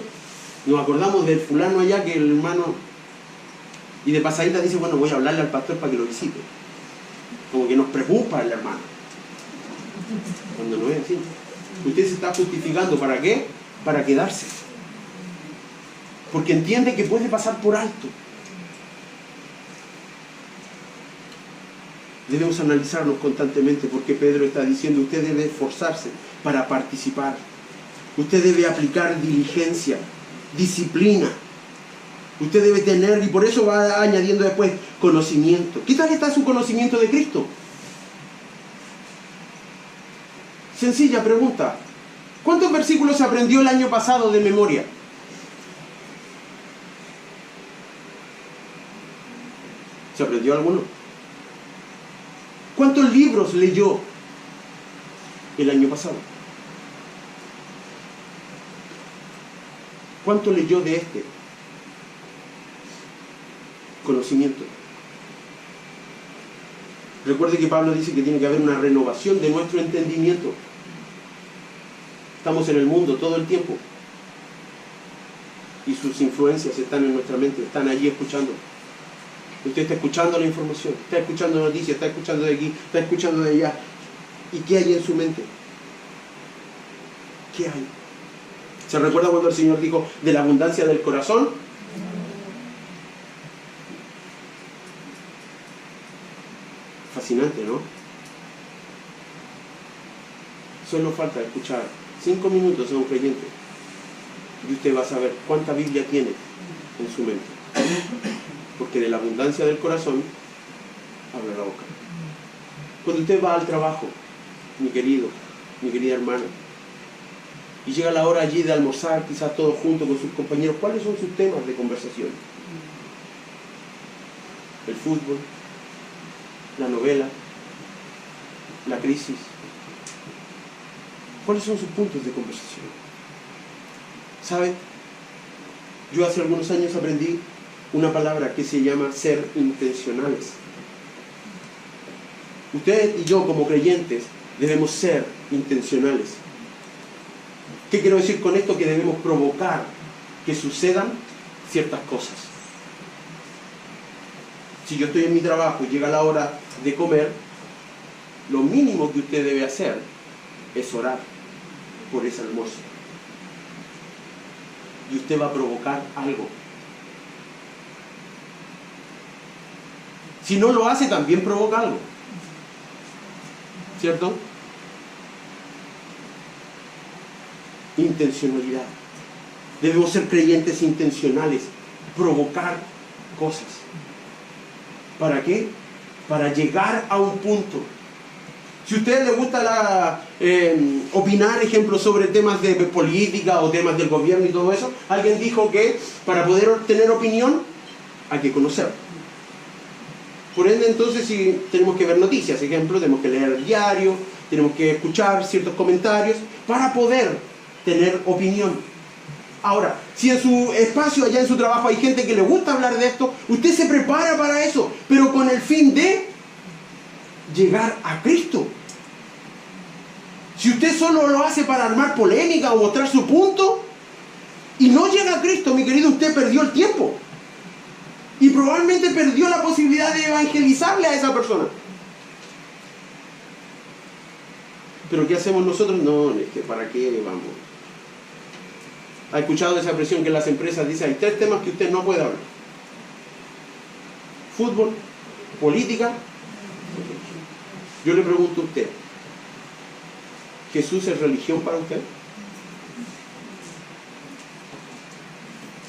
S1: Nos acordamos del fulano allá que el hermano... Y de pasadita dice, bueno, voy a hablarle al pastor para que lo visite. Como que nos preocupa el hermano. Cuando no es así. Usted se está justificando. ¿Para qué? Para quedarse. Porque entiende que puede pasar por alto. Debemos analizarnos constantemente porque Pedro está diciendo, usted debe esforzarse para participar. Usted debe aplicar diligencia, disciplina. Usted debe tener, y por eso va añadiendo después, conocimiento. ¿Qué tal está su conocimiento de Cristo? Sencilla pregunta. ¿Cuántos versículos se aprendió el año pasado de memoria? ¿Se aprendió alguno? ¿Cuántos libros leyó el año pasado? ¿Cuánto leyó de este? Conocimiento. Recuerde que Pablo dice que tiene que haber una renovación de nuestro entendimiento. Estamos en el mundo todo el tiempo. Y sus influencias están en nuestra mente, están allí escuchando. Usted está escuchando la información, está escuchando noticias, está escuchando de aquí, está escuchando de allá. ¿Y qué hay en su mente? ¿Qué hay? ¿Se recuerda cuando el Señor dijo de la abundancia del corazón? Fascinante, ¿no? Solo falta escuchar 5 minutos a un creyente y usted va a saber cuánta Biblia tiene en su mente. Porque de la abundancia del corazón habla la boca. Cuando usted va al trabajo, mi querido, mi querida hermana, y llega la hora allí de almorzar, quizás todos juntos con sus compañeros, ¿cuáles son sus temas de conversación? El fútbol, la novela, la crisis. ¿Cuáles son sus puntos de conversación? ¿Sabe? Yo hace algunos años aprendí una palabra que se llama ser intencionales. Usted y yo como creyentes debemos ser intencionales. ¿Qué quiero decir con esto? Que debemos provocar que sucedan ciertas cosas. Si yo estoy en mi trabajo y llega la hora de comer, lo mínimo que usted debe hacer es orar por ese almuerzo. Y usted va a provocar algo. Si no lo hace, también provoca algo. ¿Cierto? Intencionalidad. Debemos ser creyentes intencionales. Provocar cosas. ¿Para qué? Para llegar a un punto. Si a usted le gusta opinar, ejemplos sobre temas de política o temas del gobierno y todo eso, alguien dijo que para poder tener opinión hay que conocer. Por ende, entonces, si tenemos que ver noticias, ejemplo, tenemos que leer el diario, tenemos que escuchar ciertos comentarios para poder tener opinión. Ahora, si en su espacio, allá en su trabajo, hay gente que le gusta hablar de esto, usted se prepara para eso, pero con el fin de llegar a Cristo. Si usted solo lo hace para armar polémica o mostrar su punto y no llega a Cristo, mi querido, usted perdió el tiempo. Y probablemente perdió la posibilidad de evangelizarle a esa persona. Pero ¿qué hacemos nosotros? No, es que ¿para qué vamos? ¿Ha escuchado esa expresión que en las empresas dice hay 3 temas que usted no puede hablar? Fútbol, política. Yo le pregunto a usted, ¿Jesús es religión para usted?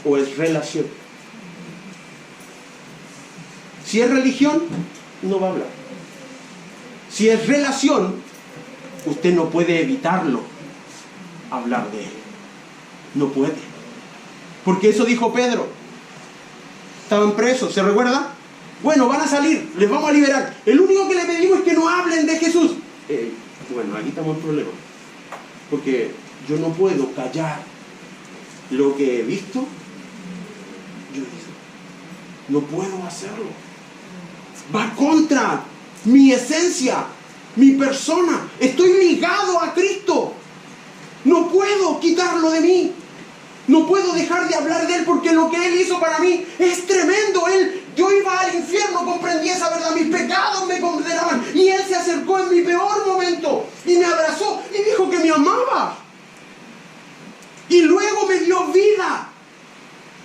S1: ¿O es relación? Si es religión, no va a hablar. Si es relación, usted no puede evitarlo hablar de él. No puede. Porque eso dijo Pedro. Estaban presos, ¿se recuerda? Bueno, van a salir, les vamos a liberar. El único que le pedimos es que no hablen de Jesús. Bueno, aquí estamos en problema. Porque yo no puedo callar lo que he visto. Yo digo, no puedo hacerlo. Va contra mi esencia, mi persona. Estoy ligado a Cristo. No puedo quitarlo de mí. No puedo dejar de hablar de Él porque lo que Él hizo para mí es tremendo. Yo iba al infierno, comprendí esa verdad. Mis pecados me condenaban. Y Él se acercó en mi peor momento y me abrazó y dijo que me amaba. Y luego me dio vida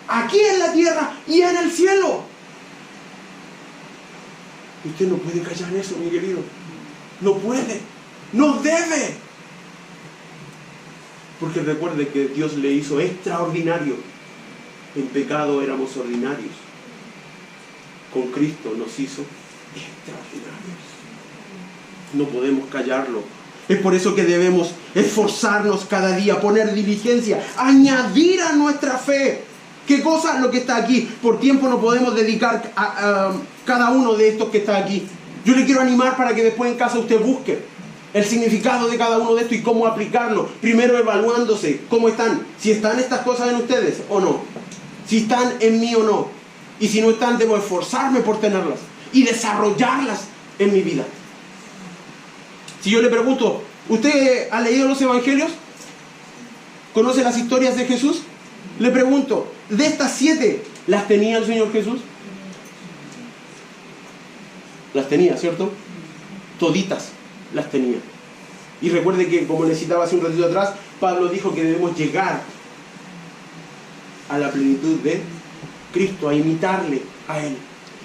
S1: aquí en la tierra y en el cielo. Usted no puede callar eso, mi querido. No puede. No debe. Porque recuerde que Dios le hizo extraordinario. En pecado éramos ordinarios. Con Cristo nos hizo extraordinarios. No podemos callarlo. Es por eso que debemos esforzarnos cada día, poner diligencia, añadir a nuestra fe. ¿Qué cosa? Lo que está aquí. Por tiempo no podemos dedicar a cada uno de estos que está aquí. Yo le quiero animar para que después en casa usted busque el significado de cada uno de estos y cómo aplicarlo. Primero evaluándose cómo están. Si están estas cosas en ustedes o no. Si están en mí o no. Y si no están, debo esforzarme por tenerlas y desarrollarlas en mi vida. Si yo le pregunto, ¿usted ha leído los evangelios? ¿Conoce las historias de Jesús? Le pregunto, ¿de estas 7 las tenía el Señor Jesús? Las tenía, ¿cierto? Toditas las tenía. Y recuerde que, como le citaba hace un ratito atrás, Pablo dijo que debemos llegar a la plenitud de Cristo, a imitarle a Él.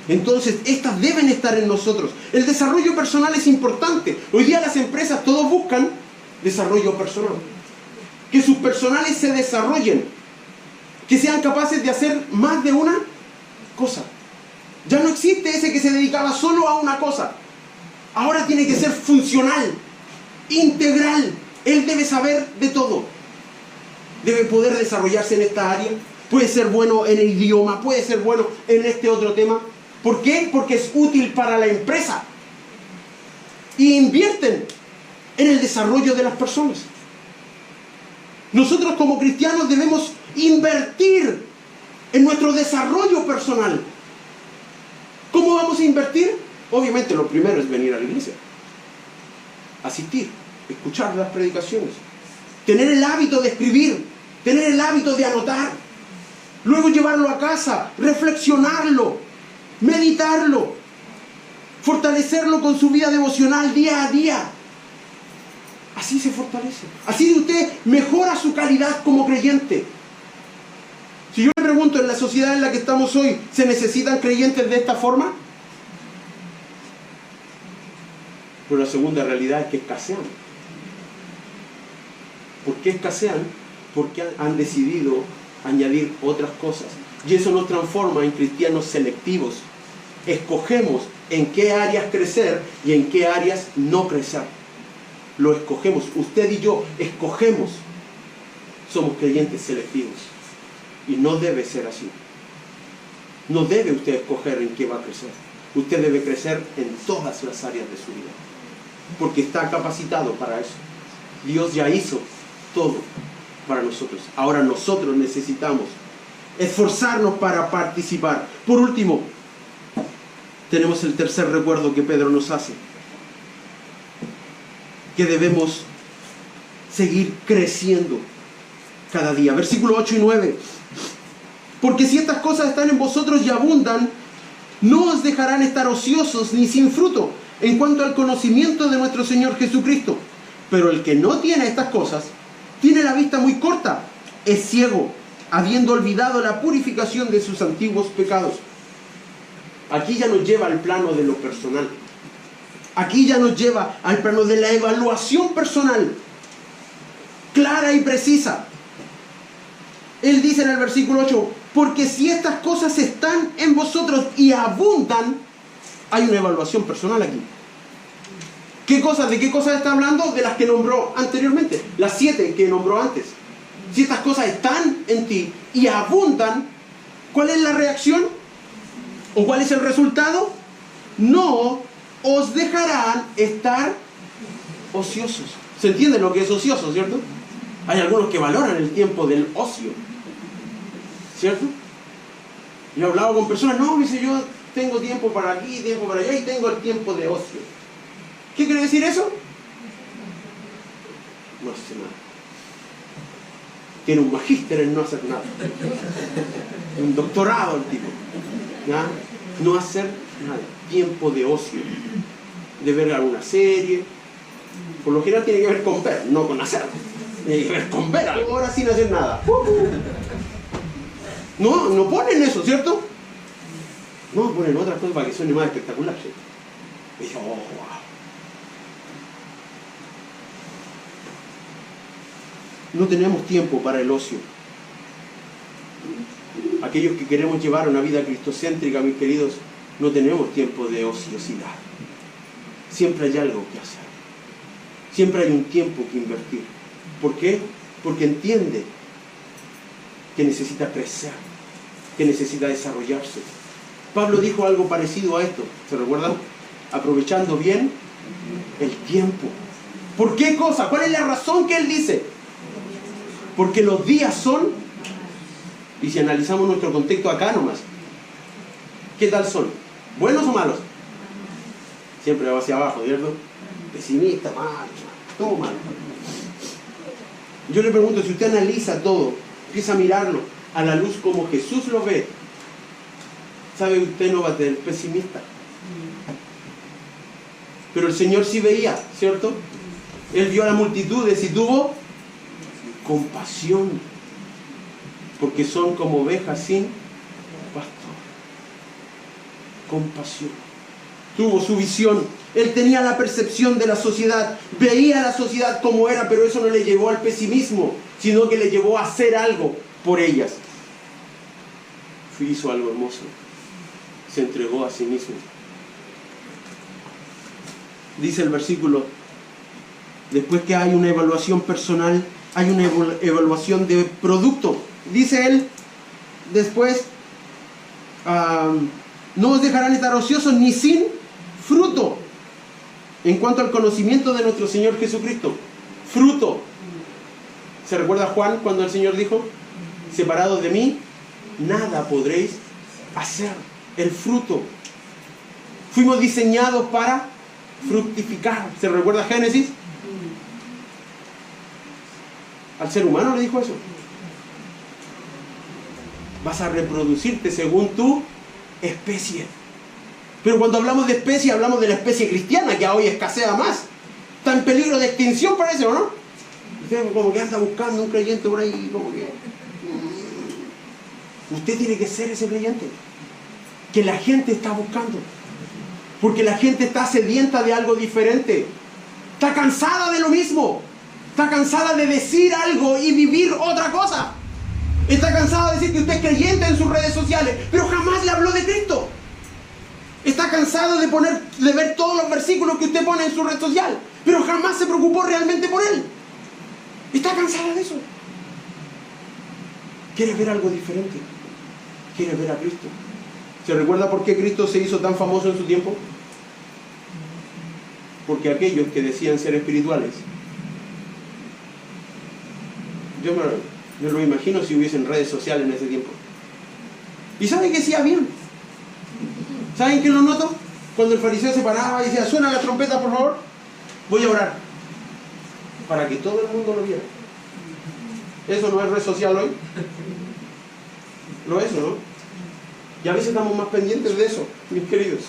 S1: Entonces, estas deben estar en nosotros. El desarrollo personal es importante. Hoy día las empresas todos buscan desarrollo personal. Que sus personales se desarrollen. Que sean capaces de hacer más de una cosa. Ya no existe ese que se dedicaba solo a una cosa. Ahora tiene que ser funcional, integral. Él debe saber de todo. Debe poder desarrollarse en esta área. Puede ser bueno en el idioma, puede ser bueno en este otro tema. ¿Por qué? Porque es útil para la empresa. Y invierten en el desarrollo de las personas. Nosotros como cristianos debemos invertir en nuestro desarrollo personal. ¿Cómo vamos a invertir? Obviamente lo primero es venir a la iglesia. Asistir, escuchar las predicaciones. Tener el hábito de escribir, tener el hábito de anotar. Luego llevarlo a casa, reflexionarlo, meditarlo, fortalecerlo con su vida devocional día a día. Así se fortalece. Así usted mejora su calidad como creyente. Si yo le pregunto, en la sociedad en la que estamos hoy, ¿se necesitan creyentes de esta forma? Pero la segunda realidad es que escasean. ¿Por qué escasean? Porque han decidido añadir otras cosas. Y eso nos transforma en cristianos selectivos. Escogemos en qué áreas crecer y en qué áreas no crecer. Lo escogemos. Usted y yo escogemos. Somos creyentes selectivos. Y no debe ser así. No debe usted escoger en qué va a crecer. Usted debe crecer en todas las áreas de su vida. Porque está capacitado para eso. Dios ya hizo todo para nosotros. Ahora nosotros necesitamos esforzarnos para participar. Por último, tenemos el tercer recuerdo que Pedro nos hace. Que debemos seguir creciendo cada día. Versículos 8 y 9. Porque si estas cosas están en vosotros y abundan, no os dejarán estar ociosos ni sin fruto en cuanto al conocimiento de nuestro Señor Jesucristo. Pero el que no tiene estas cosas, tiene la vista muy corta, es ciego, habiendo olvidado la purificación de sus antiguos pecados. Aquí ya nos lleva al plano de lo personal. Aquí ya nos lleva al plano de la evaluación personal, clara y precisa. Él dice en el versículo 8, porque si estas cosas están en vosotros y abundan, hay una evaluación personal aquí. ¿Qué cosas? ¿De qué cosas está hablando? De las que nombró anteriormente, las 7 que nombró antes. Si estas cosas están en ti y abundan, ¿cuál es la reacción? ¿O cuál es el resultado? No os dejarán estar ociosos. ¿Se entiende lo que es ocioso, cierto? Hay algunos que valoran el tiempo del ocio, ¿cierto? Yo he hablado con personas, no, dice yo, tengo tiempo para aquí, tiempo para allá y tengo el tiempo de ocio. ¿Qué quiere decir eso? No hace nada. Tiene un magíster en no hacer nada. Un doctorado el tipo. ¿Ya? No hacer nada. Tiempo de ocio. De ver alguna serie. Por lo general tiene que ver con ver, no con hacer. Tiene que ver con ver algo. Ahora sin hacer nada. No ponen eso, ¿cierto? No, ponen otras cosas para que suene más espectacular. ¿Sí? Y yo, oh, wow. No tenemos tiempo para el ocio. Aquellos que queremos llevar una vida cristocéntrica, mis queridos, no tenemos tiempo de ociosidad. Siempre hay algo que hacer. Siempre hay un tiempo que invertir. ¿Por qué? Porque entiende que necesita crecer, que necesita desarrollarse. Pablo dijo algo parecido a esto. ¿Se recuerdan? Aprovechando bien el tiempo. ¿Por qué cosa? ¿Cuál es la razón que él dice? Porque los días son, y si analizamos nuestro contexto acá nomás, ¿qué tal son? ¿Buenos o malos? Siempre va hacia abajo, ¿cierto? Pesimista, malo, todo malo. Yo le pregunto, si usted analiza todo, empieza a mirarlo a la luz como Jesús lo ve, ¿sabe? Usted no va a ser pesimista. Pero el Señor sí veía, ¿cierto? Él vio a las multitudes y tuvo compasión, porque son como ovejas sin pastor. Compasión. Tuvo su visión. Él tenía la percepción de la sociedad, veía la sociedad como era, pero eso no le llevó al pesimismo, sino que le llevó a hacer algo por ellas. Hizo algo hermoso. Se entregó a sí mismo. Dice el versículo, después que hay una evaluación personal, hay una evaluación de producto. Dice él, después, no os dejarán estar ociosos ni sin fruto. En cuanto al conocimiento de nuestro Señor Jesucristo, fruto. ¿Se recuerda Juan cuando el Señor dijo, separados de mí, nada podréis hacer? El fruto. Fuimos diseñados para fructificar. ¿Se recuerda Génesis? Al ser humano le dijo eso. Vas a reproducirte según tu especie. Pero cuando hablamos de especie, hablamos de la especie cristiana, que hoy escasea más. Está en peligro de extinción, parece, ¿o no? Usted como que anda buscando un creyente por ahí, como que... Usted tiene que ser ese creyente que la gente está buscando. Porque la gente está sedienta de algo diferente. Está cansada de lo mismo. Está cansada de decir algo y vivir otra cosa. Está cansada de decir que usted es creyente en sus redes sociales, pero jamás le habló de Cristo. Está cansado de ver todos los versículos que usted pone en su red social, pero jamás se preocupó realmente por él. Está cansada de eso. Quiere ver algo diferente. Quiere ver a Cristo. ¿Se recuerda por qué Cristo se hizo tan famoso en su tiempo? Porque aquellos que decían ser espirituales, yo me lo imagino si hubiesen redes sociales en ese tiempo. ¿Y saben qué hacía bien? ¿Saben qué lo noto? Cuando el fariseo se paraba y decía, suena la trompeta por favor, voy a orar, para que todo el mundo lo viera. ¿Eso no es red social hoy? No es eso, ¿no? Y a veces estamos más pendientes de eso, mis queridos.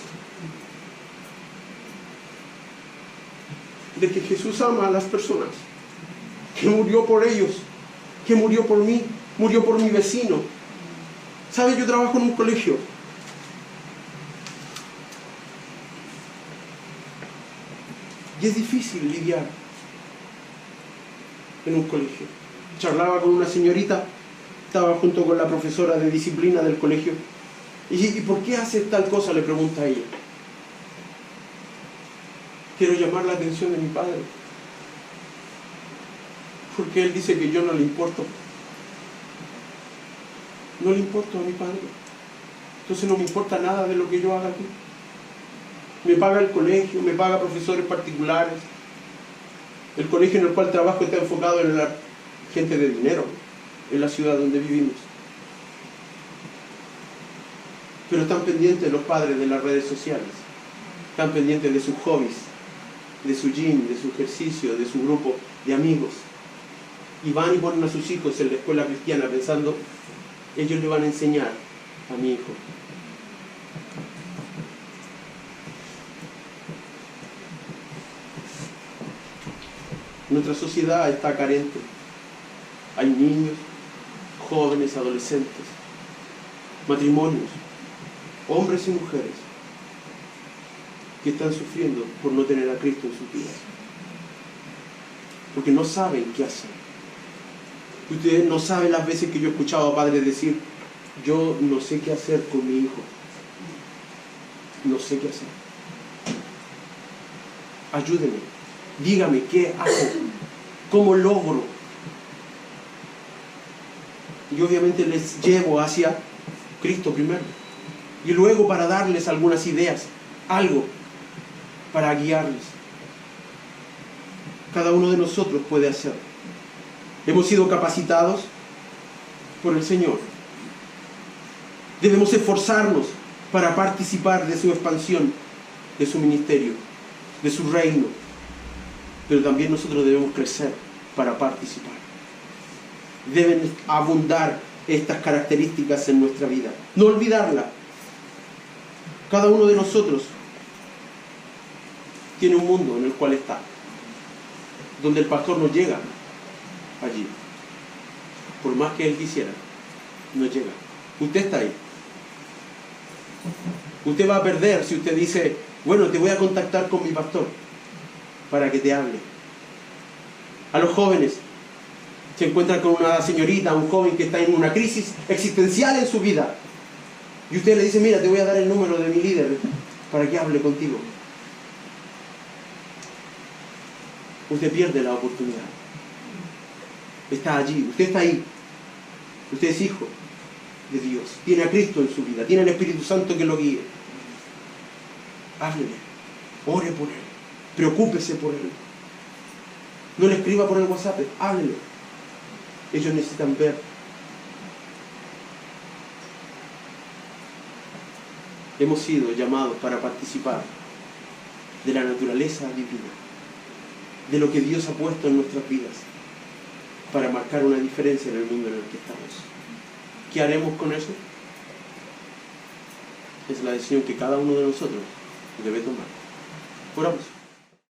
S1: De que Jesús ama a las personas, que murió por ellos, que murió por mí, murió por mi vecino. ¿Sabe? Yo trabajo en un colegio. Y es difícil lidiar en un colegio. Charlaba con una señorita, estaba junto con la profesora de disciplina del colegio. ¿Y por qué hace tal cosa?, le pregunta a ella. Quiero llamar la atención de mi padre, porque él dice que yo no le importo. No le importo a mi padre. Entonces no me importa nada de lo que yo haga aquí. Me paga el colegio, me paga profesores particulares. El colegio en el cual trabajo está enfocado en la gente de dinero, en la ciudad donde vivimos. pero están pendientes los padres de las redes sociales, están pendientes de sus hobbies, de su gym, de su ejercicio, de su grupo de amigos, y van y ponen a sus hijos en la escuela cristiana pensando, ellos le van a enseñar a mi hijo. Nuestra sociedad está carente. Hay niños, jóvenes, adolescentes, matrimonios, hombres y mujeres que están sufriendo por no tener a Cristo en sus vidas. Porque no saben qué hacer. Ustedes no saben las veces que yo he escuchado a padres decir, yo no sé qué hacer con mi hijo. No sé qué hacer. Ayúdenme. Dígame qué hago. ¿Cómo logro? Y obviamente les llevo hacia Cristo primero. Y luego para darles algunas ideas, algo para guiarles. Cada uno de nosotros puede hacerlo. Hemos sido capacitados por el Señor. Debemos esforzarnos para participar de su expansión, de su ministerio, de su reino. Pero también nosotros debemos crecer para participar. Deben abundar estas características en nuestra vida. No olvidarla. Cada uno de nosotros tiene un mundo en el cual está, donde el pastor no llega allí. Por más que él quisiera, no llega. Usted está ahí. Usted va a perder si usted dice, bueno, te voy a contactar con mi pastor para que te hable. A los jóvenes, se encuentran con una señorita, un joven que está en una crisis existencial en su vida, y usted le dice, mira, te voy a dar el número de mi líder para que hable contigo. Usted pierde la oportunidad. Está allí, usted está ahí. Usted es hijo de Dios, tiene a Cristo en su vida, tiene el Espíritu Santo que lo guíe. Háblele, ore por él, preocúpese por él. No le escriba por el WhatsApp, háblele. Ellos necesitan ver. Hemos sido llamados para participar de la naturaleza divina, de lo que Dios ha puesto en nuestras vidas, para marcar una diferencia en el mundo en el que estamos. ¿Qué haremos con eso? Es la decisión que cada uno de nosotros debe tomar. Oramos.